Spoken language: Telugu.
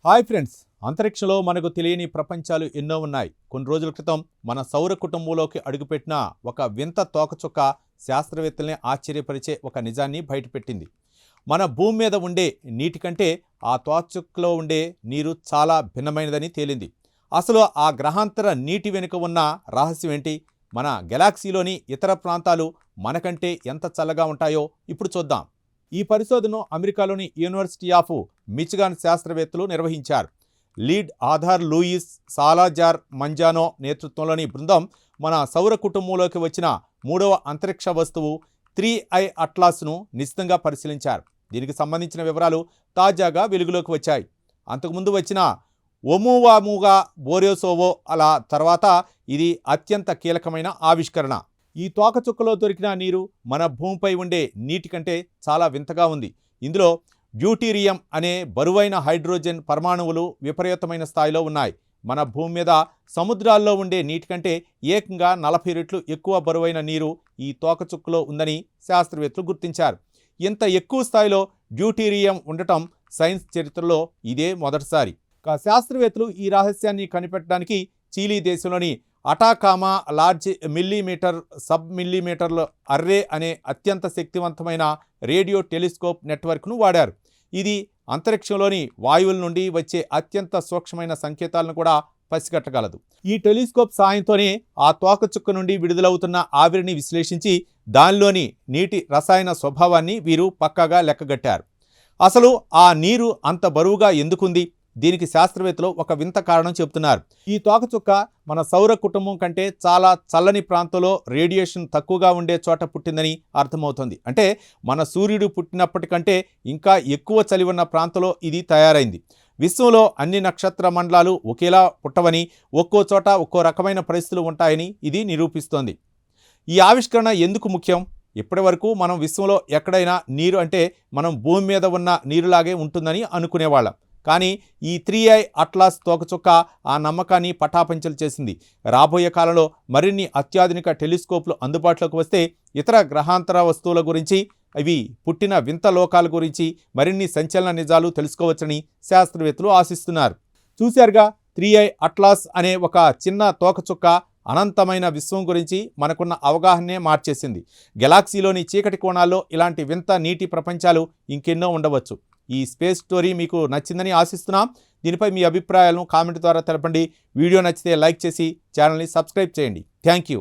హాయ్ ఫ్రెండ్స్, అంతరిక్షంలో మనకు తెలియని ప్రపంచాలు ఎన్నో ఉన్నాయి. కొన్ని రోజుల క్రితం మన సౌర కుటుంబంలోకి అడుగుపెట్టిన ఒక వింత తోకచుక్క శాస్త్రవేత్తల్ని ఆశ్చర్యపరిచే ఒక నిజాన్ని బయటపెట్టింది. మన భూమి మీద ఉండే నీటి కంటే ఆ తోకచుక్కలో ఉండే నీరు చాలా భిన్నమైనదని తేలింది. అసలు ఆ గ్రహాంతర నీటి వెనుక ఉన్న రహస్యం ఏంటి? మన గెలాక్సీలోని ఇతర ప్రాంతాలు మనకంటే ఎంత చల్లగా ఉంటాయో ఇప్పుడు చూద్దాం. ఈ పరిశోధనను అమెరికాలోని యూనివర్సిటీ ఆఫ్ మిచిగాన్ శాస్త్రవేత్తలు నిర్వహించారు. లీడ్ ఆధార్ లూయిస్ సాలాజార్ మంజానో నేతృత్వంలోని బృందం మన సౌర కుటుంబంలోకి వచ్చిన మూడవ అంతరిక్ష వస్తువు 3I అట్లాస్ను నిశితంగా పరిశీలించారు. దీనికి సంబంధించిన వివరాలు తాజాగా వెలుగులోకి వచ్చాయి. అంతకుముందు వచ్చిన ఒమువాముగా బోరియోసోవో అలా తర్వాత ఇది అత్యంత కీలకమైన ఆవిష్కరణ. ఈ తోకచుక్కలో దొరికిన నీరు మన భూమిపై ఉండే నీటి కంటే చాలా వింతగా ఉంది. ఇందులో డ్యూటీరియం అనే బరువైన హైడ్రోజన్ పరమాణువులు విపరీతమైన స్థాయిలో ఉన్నాయి. మన భూమి మీద సముద్రాల్లో ఉండే నీటి కంటే ఏకంగా 40 రెట్లు ఎక్కువ బరువైన నీరు ఈ తోకచుక్కలో ఉందని శాస్త్రవేత్తలు గుర్తించారు. ఇంత ఎక్కువ స్థాయిలో డ్యూటీరియం ఉండటం సైన్స్ చరిత్రలో ఇదే మొదటిసారి. శాస్త్రవేత్తలు ఈ రహస్యాన్ని కనిపెట్టడానికి చీలీ దేశంలోని అటాకామా లార్జ్ మిల్లీమీటర్ సబ్ మిల్లీమీటర్ల అర్రే అనే అత్యంత శక్తివంతమైన రేడియో టెలిస్కోప్ నెట్వర్క్ను వాడారు. ఇది అంతరిక్షంలోని వాయువుల నుండి వచ్చే అత్యంత సూక్ష్మమైన సంకేతాలను కూడా పసిగట్టగలదు. ఈ టెలిస్కోప్ సాయంతోనే ఆ తోకచుక్క నుండి విడుదలవుతున్న ఆవిరిని విశ్లేషించి దానిలోని నీటి రసాయన స్వభావాన్ని వీరు పక్కాగా లెక్కగట్టారు. అసలు ఆ నీరు అంత బరువుగా ఎందుకుంది? దీనికి శాస్త్రవేత్తలు ఒక వింత కారణం చెబుతున్నారు. ఈ తోకచుక్క మన సౌర కుటుంబం కంటే చాలా చల్లని ప్రాంతంలో రేడియేషన్ తక్కువగా ఉండే చోట పుట్టిందని అర్థమవుతుంది. అంటే మన సూర్యుడు పుట్టినప్పటికంటే ఇంకా ఎక్కువ చలి ఉన్న ప్రాంతంలో ఇది తయారైంది. విశ్వంలో అన్ని నక్షత్ర మండలాలు ఒకేలా పుట్టవని, ఒక్కో చోట ఒక్కో రకమైన పరిస్థితులు ఉంటాయని ఇది నిరూపిస్తోంది. ఈ ఆవిష్కరణ ఎందుకు ముఖ్యం? ఇప్పటి వరకు మనం విశ్వంలో ఎక్కడైనా నీరు అంటే మనం భూమి మీద ఉన్న నీరులాగే ఉంటుందని అనుకునేవాళ్ళం. కానీ ఈ 3I అట్లాస్ తోకచుక్క ఆ నమ్మకాన్ని పటాపంచలు చేసింది. రాబోయే కాలంలో మరిన్ని అత్యాధునిక టెలిస్కోప్లు అందుబాటులోకి వస్తే ఇతర గ్రహాంతర వస్తువుల గురించి, ఇవి పుట్టిన వింత లోకాల గురించి మరిన్ని సంచలన నిజాలు తెలుసుకోవచ్చని శాస్త్రవేత్తలు ఆశిస్తున్నారు. చూశారుగా, 3I అట్లాస్ అనే ఒక చిన్న తోకచుక్క అనంతమైన విశ్వం గురించి మనకున్న అవగాహనే మార్చేసింది. గెలాక్సీలోని చీకటి కోణాల్లో ఇలాంటి వింత నీటి ప్రపంచాలు ఇంకెన్నో ఉండవచ్చు. ఈ స్పేస్ స్టోరీ మీకు నచ్చిందని ఆశిస్తున్నాం. దీనిపై మీ అభిప్రాయాలను కామెంట్ ద్వారా తెలపండి. వీడియో నచ్చితే లైక్ చేసి ఛానల్ని సబ్స్క్రైబ్ చేయండి. Thank you.